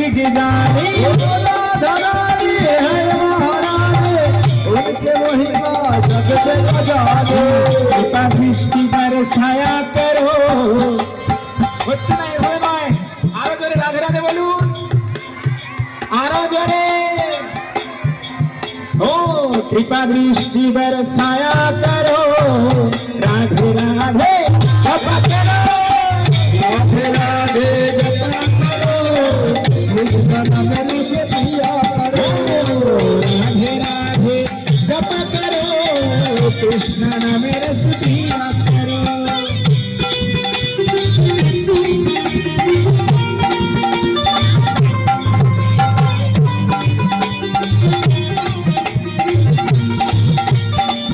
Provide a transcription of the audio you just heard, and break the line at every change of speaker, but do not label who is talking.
दिख जानी
राधा रानी है महारानी उनके महिमा जग जग जाने
कृपा दृष्टि बरसाया करो হচ্ছে না এভাবে নয় আরো জোরে রাধে রাধে বলুন আরো জোরে ओ कृपा दृष्टि बरसाया करो राधे राधे जपा करो
राधे राधे जपा करो मुझका नाम लिखे दिया करो
राधे राधे जपा करो कृष्ण नाम रस दिया